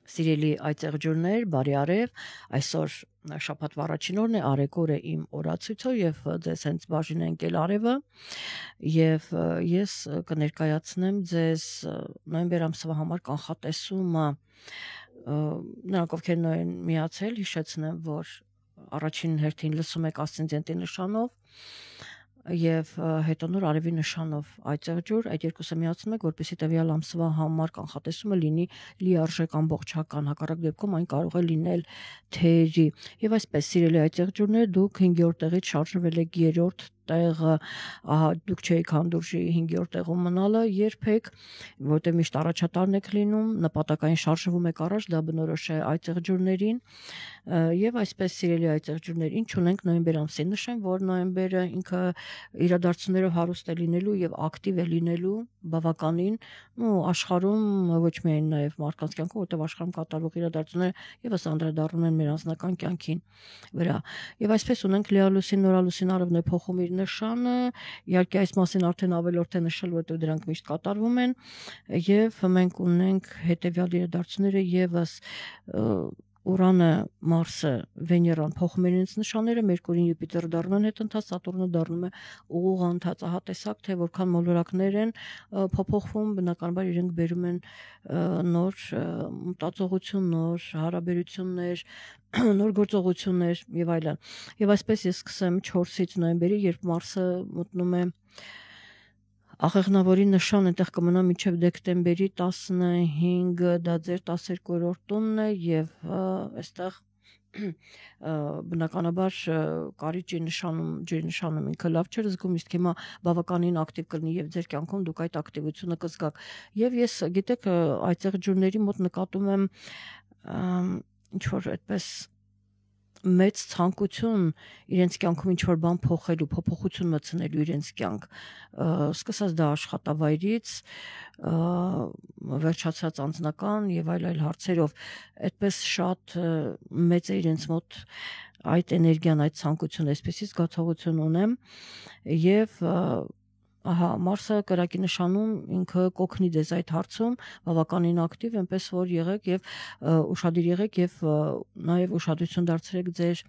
Սիրելի այծեղջյուրներ, բարի արև, այսօր շաբաթվա առաջին օրն է, արեգոր է իմ օրացույցով եւ ձեզ հենց բաժին է ընկել արևը եւ ես կներկայացնեմ ձեզ նոյեմբեր ամսվա համար կանխատեսումը նրանք ովքեր նոր միացել, հիշեցնեմ, որ առաջին հերթին լսում եք ասցենդենտի նշանով եւ հետո նոր արևի նշանով այծեղջյուր, այդ երկուսը միացնում եք, որպեսզի տվյալ ամսվա համար կանխատեսումը լինի լիարժեք ամբողջական, հակառակ դեպքում այն կարող է լինել թերի։ Եվ այսպես, սիրելի այծեղջյուրներ, դուք 5-րդ տեղից շարժվել եք 3-րդ տեղը, ահա դուք չէիք հանդուրժի 5-րդ տեղում մնալը երբեք, որտեղ միշտ առաջատարն եք լինում, նպատակային շարժվում եք առաջ, դա բնորոշ է այծեղջյուրներին։ Եվ այսպես, սիրելի այծեղջյուրներ, ինչ ունենք նոյեմբեր ամսին, նշեմ, որ նոյեմբերը ինքը իրադարձություններով հարուստ է լինելու եւ ակտիվ է լինելու բավականին, աշխարհում ոչ միայն նաեւ մարդկանց կյանքում, որտեղ աշխարհում կատարվող իրադարձությունները եւս անդրադառնում են մեր անձնական կյանքին վրա։ Եվ այսպես ունենք լիալուսին, նորալուսին արևն է փոխում իր նշանը, իհարկե այս մասին արդեն ավելորդ է նշել, որտեղ դրանք միշտ կատարվում են, եւ մենք ունենք հետեւյալ իրադարձությունները եւս Ուրանը, Մարսը, Վեներան փոխում են իրենց նշանները, Մերկուրին, Յուպիտերը դառնում են հետընթաց, Սատուրնը դառնում է ուղղընթաց, հատեսակ, թե որքան մոլորակներ են փոփոխվում, բնականաբար իրենք բերում են նոր մտածողություն, նոր հարաբերություններ, նոր գործողություններ եւ այլն։ Եվ այսպես ես սկսեմ 4-ից նոյեմբերի, երբ Մարսը մտնում է աղեղնավորի նշան, այնտեղ կմնա մինչև դեկտեմբերի 15, դա ձեր 12-րդ տունն է եւ այստեղ բնականաբար կարիճի նշանում, ջրի նշանում ինքը լավ չէր զգում, իսկ հիմա բավականին ակտիվ կլինի եւ ձեր կյանքում դուք այդ ակտիվությունը կզգաք։ Եվ ես, գիտեք, այծեղջյուրների մոտ նկատում եմ ինչ որ այդպես մեծ ցանկություն իրենց կյանքում ինչ որ բան փոխելու, փոփոխություն մտցնելու իրենց կյանք, սկսած դա աշխատավայրից, վերջացած անձնական եւ այլ հարցերով, այդպես շատ մեծ է իրենց մոտ այդ էներգիան, այդ ցանկությունը, այսպեսի զգացողություն ունեմ եւ ահա Մարսը կրակի նշանում ինքը կօգնի ձեզ այդ հարցում, բավականին ակտիվ, այնպես որ եղեք եւ ուշադիր եղեք եւ նաեւ ուշադրություն դարձրեք ձեր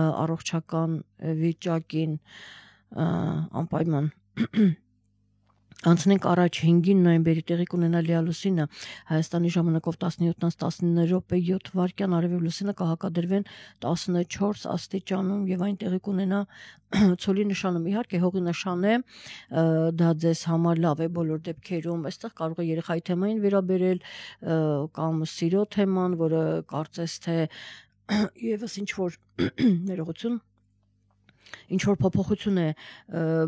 առողջական վիճակին անպայման։ Անցնենք առաջ 5-ին նոյեմբերի տեղի կունենա լիալուսինը Հայաստանի ժամանակով 17:07 արևի լուսինը կհակադրվեն 14 աստիճանում եւ այն տեղի կունենա ցոլի նշանում, իհարկե հողի նշան է, դա ձեզ համար լավ է բոլոր դեպքերում, այստեղ կարող է երեխայի թեմային վերաբերել կամ սիրո թեման, որը կարծես թե եւս ինչ որ ներողություն, ինչ որ փոփոխություն է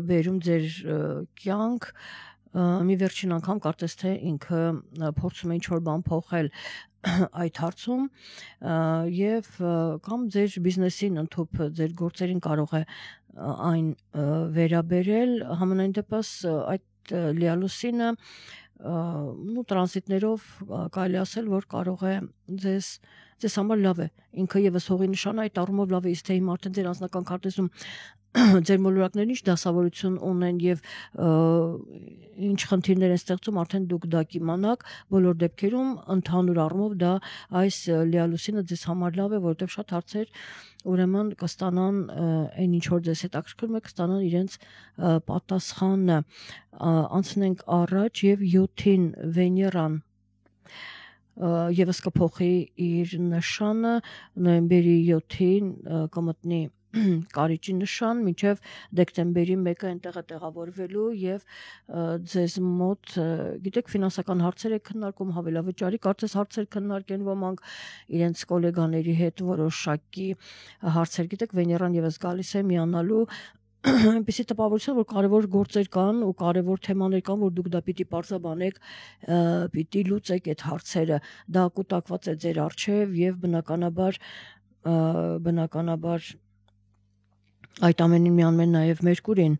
բերում ձեր կյանք, մի վերջին անգամ կարծես թե ինքը փորձում է ինչ որ բան փոխել այդ հարցում եւ կամ ձեր բիզնեսին ընդհանուր ձեր գործերին կարող է այն վերաբերել, համենայն դեպս այդ լիալուսինը տրանզիտներով կարելի ասել, որ կարող է ձեզ համար լավ է, ինքը եւս հողի նշան է, այդ առումով լավ է, իսկ թե հիմա արդեն ձեր անձնական քարտեզում ձեր մոլորակներն ինչ դասավորություն ունեն եւ ինչ խնդիրներ են ստեղծում, արդեն դուք դա կիմանաք, բոլոր դեպքերում ընդհանուր առումով դա այս լիալուսինը ձեզ համար լավ է, որովհետեւ շատ հարցեր ուրեմն կստանան այն ինչ որ ձեզ հետաքրքրում է, կստանան իրենց պատասխանը։ Անցնենք առաջ եւ 7-ին Վեներան եւս կփոխի իր նշանը, նոյեմբերի 7-ին կմտնի կարիճի նշան, մինչև դեկտեմբերի 1-ը այնտեղ է տեղավորվելու եւ ձեզ մոտ, գիտեք, ֆինանսական հարցեր է քննարկում, հավելավճարի կարծես հարցեր քննարկեն ոմանք իրենց գոլեգաների հետ, որոշակի հարցեր, գիտեք, Վեներան եւս գալիս է միանալու այնպեսի տպավորություն, որ կարևոր գործեր կան ու կարևոր թեմաներ կան, որ դուք դա պիտի պարզաբանեք, պիտի լուծեք այդ հարցերը, դա կուտակված է ձեր առջև եւ բնականաբար այդ ամենին միանում է նաև Մերկուրին,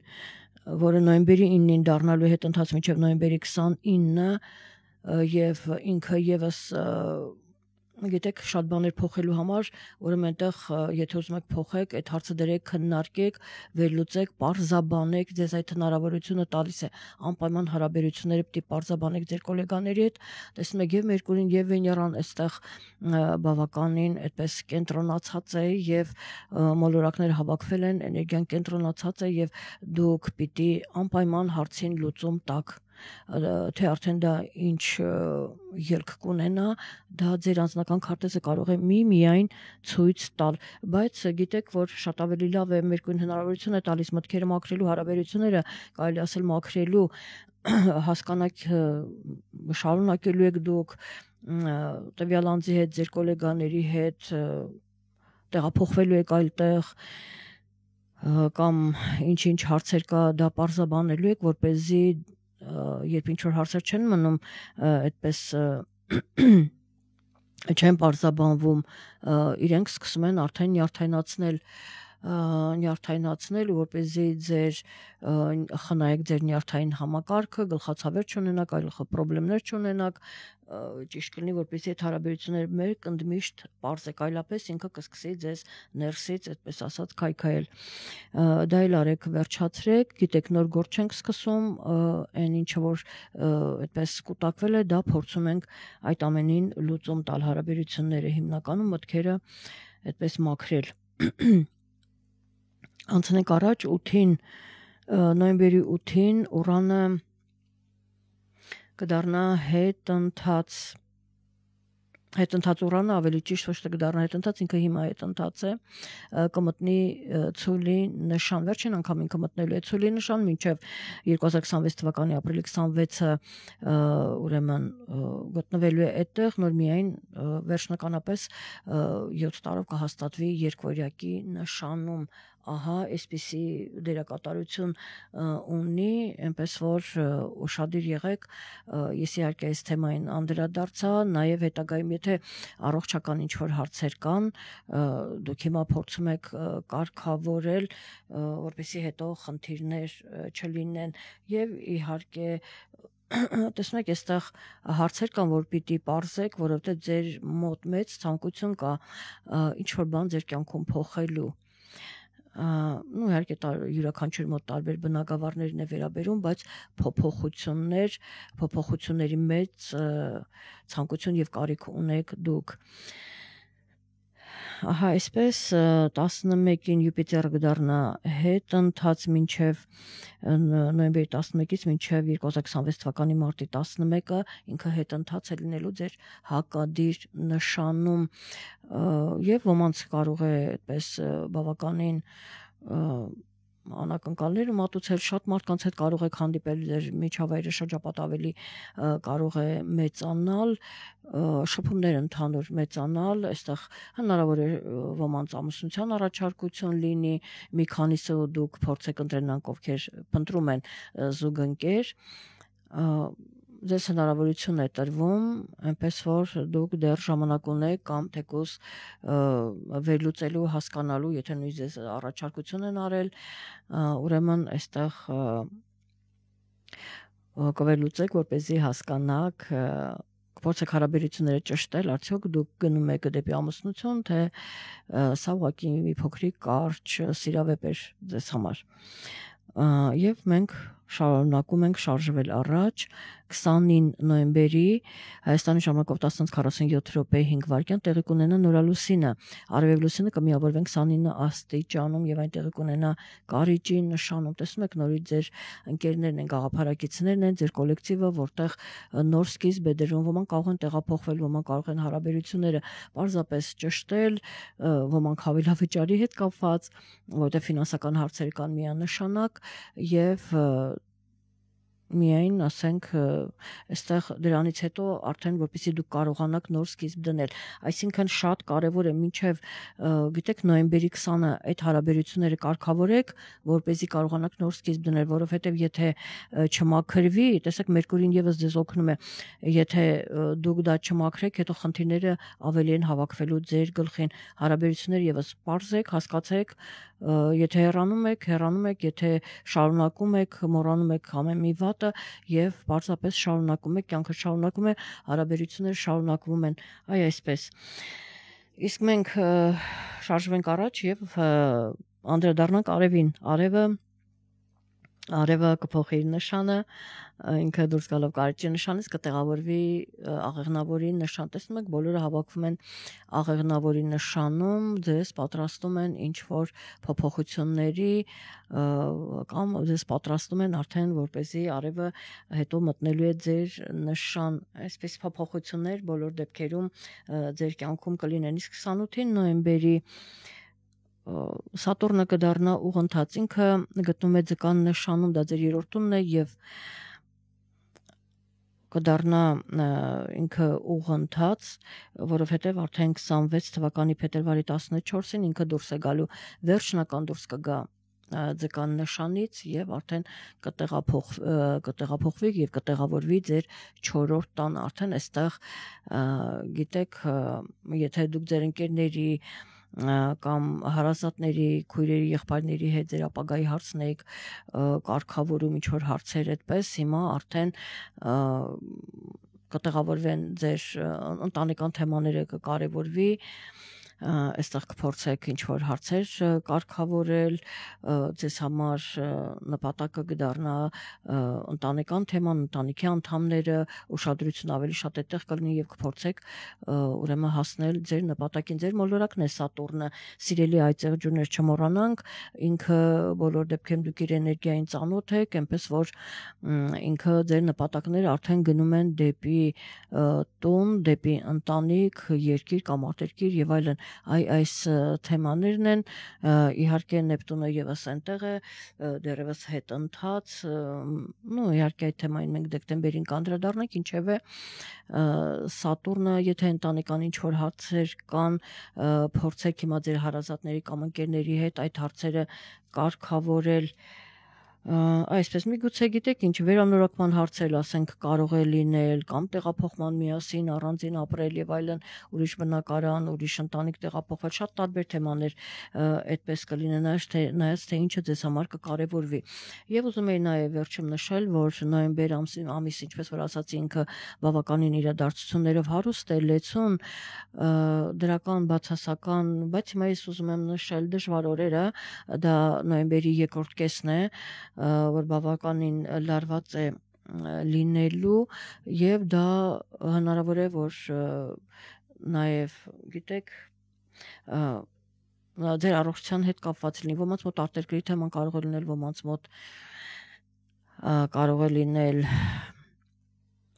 որը նոյեմբերի 9-ին դառնալու հետ ընթաց մինչև նոյեմբերի 29-ը եւ ինքը եւս գիտեք, շատ բաներ փոխելու համար, ուրեմն այնտեղ եթե ուզում եք փոխեք, այդ հարցը դրեք, քննարկեք, վերլուծեք, պարզաբանեք, ձեզ այդ հնարավորությունը տալիս է անպայման հարաբերությունները պիտի պարզաբանեք ձեր գոլեգաների հետ։ Տեսնում եք, եւ Մերկուրին եւ Վեներան այստեղ բավականին այդպես կենտրոնացած է եւ մոլորակները հավաքվել են, էներգիան կենտրոնացած է եւ դուք պիտի անպայման հարցին լուծում տաք, թե արդեն դա ինչ ելք կունենա, դա ձեր անձնական քարտեզը կարող է միայն ցույց տալ, բայց գիտեք, որ շատ ավելի լավ է Մերկուրին հնարավորություն է տալիս մտքերը մաքրելու, հարաբերությունները կարելի ասել մաքրելու, հասկանաք, շարունակելու եք դուք տվյալ անձի հետ, ձեր գոլեգաների հետ, տեղափոխվելու եք այլտեղ, կամ ինչ-ինչ հարցեր կա, դա պարզաբանելու եք, որպեսզի երբ ինչ-որ հարցեր չեն մնում այդպես չեն պարզաբանվում, իրենք սկսում են արդեն նյարդայնացնել, որպեսզի ձեր խնայեք ձեր նյարդային համակարգը, գլխացավեր չունենաք, այլ պրոբլեմներ չունենաք, ճիշտ կլինի, որպեսզի այդ հարաբերությունները մեկ ընդմիշտ պարզեք, այլապես ինքը կսկսի ձեզ ներսից, այդպես ասած, քայքայել։ Դա էլ արեք, վերջացրեք, գիտեք, նոր գործ չենք սկսում, այն ինչը որ այդպես կուտակվել է, դա փորձում ենք այդ ամենին լուծում տալ, հարաբերությունները հիմնականում մտքերը այդպես մաքրել։ Անցնենք առաջ 8-ին, նոյեմբերի 8-ին Ուրանը կդառնա հետընթաց Ուրանը, ավելի ճիշտ ոչ թե կդառնա հետընթաց, ինքը հիմա հետընթաց է, կմտնի ցուլի նշան, վերջին անգամին կմտնելու է ցուլի նշան, մինչև 2026 թվականի ապրիլի 26-ը ուրեմն գտնվելու է այդտեղ, նոր միայն վերջնականապես 7 տարով կհաստատվի երկվորյակի նշանում, ահա, այսպիսի դերակատարություն ունի, այնպես որ ուշադիր եղեք, ես իհարկե այս թեմային անդրադարձա, նաև հետագայում եթե առողջական ինչ-որ հարցեր կան, դուք հիմա փորձում եք կարգավորել, որպեսզի հետո խնդիրներ չլինեն, եւ իհարկե տեսնում եք, այստեղ հարցեր կան, որ պիտի պարզեք, որովհետեւ ձեր մոտ մեծ ցանկություն կա ինչ-որ բան ձեր կյանքում փոխելու, իհարկե յուրաքանչյուր մոտ տարբեր բնագավառներին է վերաբերում, բայց փոփոխությունների մեծ ցանկություն եւ կարիք ունեք դուք։ Ահա այսպես 11-ին Յուպիտերը կդառնա հետընթաց մինչև նոյեմբերի 11-ից մինչև 2026 թվականի մարտի 11-ը, ինքը հետընթաց է լինելու ձեր հակադիր նշանում, եւ ոմանց կարող է այդպես բավականին անակնկալներ մատուցել, շատ մարդկանց հետ կարող եք հանդիպել, ձեր միջավայրը շրջապատ ավելի կարող է մեծանալ, շփումներ ընդհանուր մեծանալ, այստեղ հնարավոր է ոմանց ամուսնության առաջարկություն լինի, մի քանիսը դուք փորձեք ընտրենանք, ովքեր փնտրում են զուգընկեր, ձեզ հնարավորություն է տրվում, այնպես որ դուք դեռ ժամանակ ունեք կամ թեկուզ վերլուծելու, հասկանալու, եթե նույնիսկ ձեզ առաջարկություն են արել, ուրեմն այստեղ կվերլուծեք, որպեսզի հասկանաք, փորձեք հարաբերությունները ճշտել, արդյոք դուք գնում եք դեպի ամուսնություն, թե սա ուղղակի մի փոքրիկ կարճ սիրավեպ էր ձեզ համար։ Եվ մենք շարունակում ենք շարժվել առաջ 20-ին նոյեմբերի Հայաստանի ժամանակով 10:47 րոպե 5 վայրկյան տեղի կունենա նորալուսինը, արևելուսինը կմիավորվեն 29 աստիճանում եւ այն տեղի կունենա Կարիճի նշանում, տեսնում եք, նորից ձեր ընկերներն են, գաղափարակիցներն են, ձեր կոլեկտիվը, որտեղ նոր սկիզբ է դրվում, ոմանք կարող են տեղափոխվել, ոմանք կարող են հարաբերությունները պարզապես ճշտել, ոմանք հավելավճարի հետ կապված, որտեղ ֆինանսական հարցեր կան միանշանակ եւ միայն ասենք այստեղ դրանից հետո արդեն որպեսզի դուք կարողանաք նոր սկիզբ դնել, այսինքն շատ կարևոր է մինչև գիտեք նոյեմբերի 20-ը այդ հարաբերությունները կարգավորեք, որպեսզի կարողանաք նոր սկիզբ դնել, որովհետև եթե չմաքրվի, տեսեք Մերկուրին եւս ձեզ օգնում է, եթե դուք դա չմաքրեք, հետո խնդիրները ավելի են հավաքվելու ձեր գլխին, հարաբերությունները եւս պարզեք, հասկացեք, եթե հեռանում եք, եթե շարունակում եք, մոռանում եք ամեն մի վատը, ոլորտը եւ պարզապես շարունակում է, կյանքը շարունակում է, հարաբերությունները շարունակվում են, այսպես։ Իսկ մենք շարժվենք առաջ եւ անդրադառնանք արևին, արևը կփոխի իր նշանը, ինքը դուրս գալով կարիճի նշանից կտեղավորվի աղեղնավորի նշան, տեսնում եք բոլորը հավաքվում են աղեղնավորի նշանում, ձեզ պատրաստում են ինչ որ փոփոխությունների կամ ձեզ պատրաստում են արդեն որպեսզի արևը հետո մտնելու է ձեր նշան, այսպես փոփոխություններ բոլոր դեպքերում ձեր կյանքում կլինեն, իսկ 28 նոյեմբերի Սատուրնը կդառնա ուղընթաց, ինքը գտնում է ձկան նշանում, դա ձեր երրորդ տունն է եւ կդառնա ինքը ուղընթաց, որովհետեւ արդեն 26 թվականի փետրվարի 14-ին ինքը դուրս է գալու, վերջնական դուրս կգա ձկան նշանից եւ արդեն կտեղափոխվի եւ կտեղավորվի ձեր 4-րդ տան, արդեն այստեղ գիտեք, եթե դուք ձեր ընկերների կամ հարազատների, քույրերի, եղբայրների հետ ձեր ապագայի հարցն եք կարգավորում ինչ որ հարցեր այդպես, հիմա արդեն կտեղավորվեն ձեր ընտանեկան թեմաները կկարևորվի, այստեղ կփորձեք ինչ որ հարցեր կարգավորել, ձեզ համար նպատակը կդառնա ընտանեկան թեման, ընտանիքի անդամները, ուշադրություն ավելի շատ այդտեղ կլինի եւ կփորձեք ուրեմն հասնել ձեր նպատակին, ձեր մոլորակն է Սատուրնը, սիրելի այծեղջուրներ, չմոռանանք, ինքը բոլոր դեպքերում դուք իր էներգիային ծանոթ եք, այնպես որ ինքը ձեր նպատակները արդեն գնում են դեպի տուն, դեպի ընտանիք, երկիր կամ արտերկիր եւ այլն, այս թեմաներն են, իհարկե Նեպտունը եւս այնտեղ է, դեռևս հետընթաց, իհարկե այդ թեմային մենք դեկտեմբերին կանդրադառնանք, ինչևէ Սատուրնը, եթե ընտանեկան ինչ որ հարցեր կան, փորձեք հիմա ձեր հարազատների կամ ընկերների հետ այդ հարցերը կարգավորել, այսպես միգուցե գիտեք ինչ վերանորոգման հարցեր ասենք կարող է լինել կամ տեղափոխման միասին առանձին ապրել եւ այլն, ուրիշ բնակարան, ուրիշ ընտանիք տեղափոխվել, շատ տարբեր թեմաներ այդպես կլինեն, նայած թե ինչը ձեզ համար կկարևորվի։ Եվ ուզում եի նաեւ վերջում նշել, որ նոյեմբեր ամիս, ինչպես որ ասացի, ինքը բավականին իրադարձություններով հարուստ է, լեցուն, դրական, բացասական, բայց հիմա ես ուզում եմ նշել դժվար օրերը, դա նոյեմբերի երկրորդ կեսն է, որ բավականին լարված է լինելու եւ դա հնարավոր է որ նաեւ գիտեք ձեր առողջության հետ կապված լինի, ոմանց մոտ արտերկրի թեման կարող է լինել, ոմանց մոտ կարող է լինել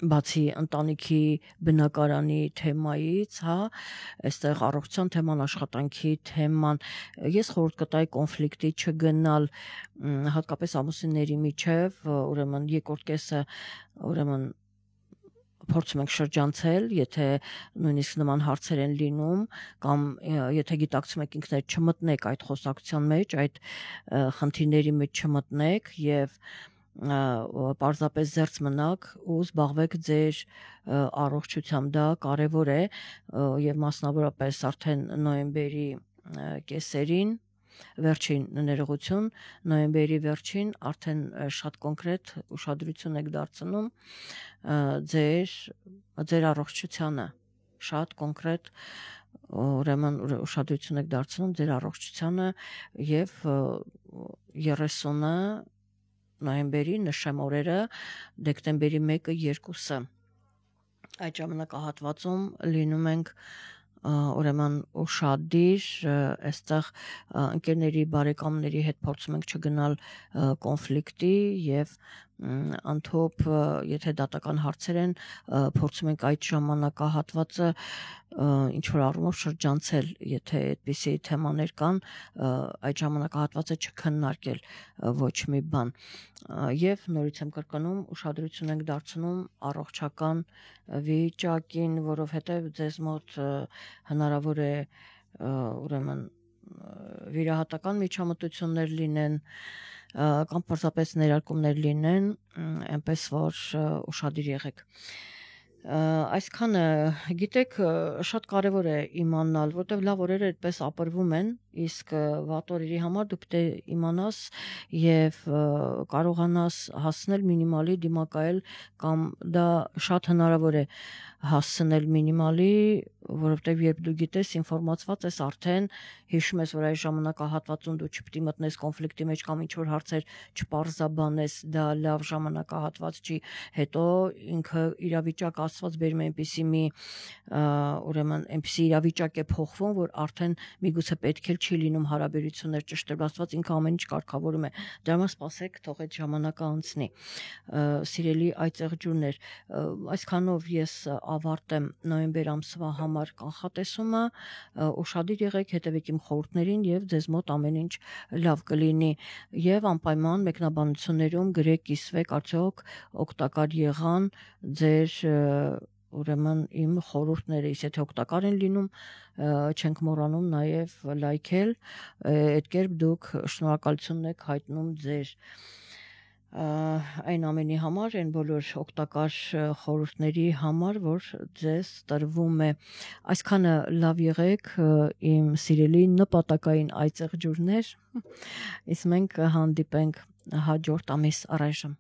բացի ընտանիքի բնակարանի թեմայից, հա, այստեղ առողջության թեման, աշխատանքի թեման, ես խորհուրդ կտայի կոնֆլիկտի չգնալ, հատկապես ամուսինների միջև, ուրեմն երկրորդ կեսը, ուրեմն փորձում ենք շրջանցել, եթե նույնիսկ նման հարցեր են լինում, կամ եթե գիտակցում եք ինքներդ չմտնեք այդ խոսակցության մեջ, այդ խնդիրների մեջ չմտնեք եւ պարզապես զերծ մնաք ու զբաղվեք ձեր առողջությամբ, դա կարևոր է եւ մասնավորապես արդեն նոյեմբերի կեսերին վերջին ներողություն, նոյեմբերի վերջին արդեն շատ կոնկրետ ուշադրություն եք դարձնում ձեր առողջությանը, շատ կոնկրետ ուրեմն ուշադրություն եք դարձնում ձեր առողջությանը եւ 30-ը նոյեմբերի նշեմ օրերը, դեկտեմբերի 1-ը, 2-ը այդ ժամանակահատվածում լինում ենք ուրեմն ուշադիր, այստեղ ընկերների, բարեկամների հետ փորձում ենք չգնալ կոնֆլիկտի եւ անթոփ, եթե դատական հարցեր են, փորձում ենք այդ ժամանակահատվածը ինչ որ առումով շրջանցել, եթե այդպիսի թեմաներ կան, այդ ժամանակահատվածը չքննարկել ոչ մի բան։ Եվ նորից եմ կրկնում, ուշադրություն ենք դարձնում առողջական վիճակին, որովհետև ձեզ մոտ հնարավոր է ուրեմն վիրահատական միջամտություններ լինեն կամ պարզապես ներարկումներ լինեն, այնպես որ ուշադիր եղեք։ Այսքանը գիտեք շատ կարևոր է իմանալ, որտեվ լավ օրերը այդպես ապրվում են, իսկ վատ օրերի համար դու պետք է իմանաս եւ կարողանաս հասնել մինիմալի դիմակայել կամ դա շատ հնարավոր է հասցնել մինիմալի, որովհետեւ երբ դու գիտես ինֆորմացված ես արդեն հիշում ես, որ այս ժամանակահատվածում դու չպետք է մտնես կոնֆլիկտի մեջ կամ ինչ որ հարցեր չպարզաբանես, դա լավ ժամանակահատված չի, հետո ինքը իրավիճակ ասված բերում է այնպեսի մի ուրեմն այնպեսի իրավիճակ է փոխվում, որ արդեն միգուցե պետք էլ չի լինում հարաբերություններ ճշտված, ինքը ամեն ինչ կարգավորում է։ Դրա համար սպասեք, թող այդ ժամանակը անցնի։ Սիրելի այծեղջուրներ, այսքանով ես ավարտեմ նոյեմբեր ամսվա համար կանխատեսումը, ուշադիր եղեք, հետևեք իմ խորհուրդներին եւ ձեզ մոտ ամեն ինչ լավ կլինի եւ անպայման մեկնաբանություններում գրեք, կիսվեք, արդյոք օգտակար եղան ձեր ուրեմն իմ խորհուրդները, եթե օգտակար են լինում, չենք մոռանում նաեւ լայքել, այդ կերպ դուք շնորհակալություն եք հայտնում ձեր այն ամենի համար, այն բոլոր օգտակար խորհուրդների համար, որ ձեզ տրվում է։ Այսքանը լավ եղեք, իմ սիրելի նպատակային այծեղջուրներ, իսկ մենք հանդիպենք հաջորդ ամիս առայժմ։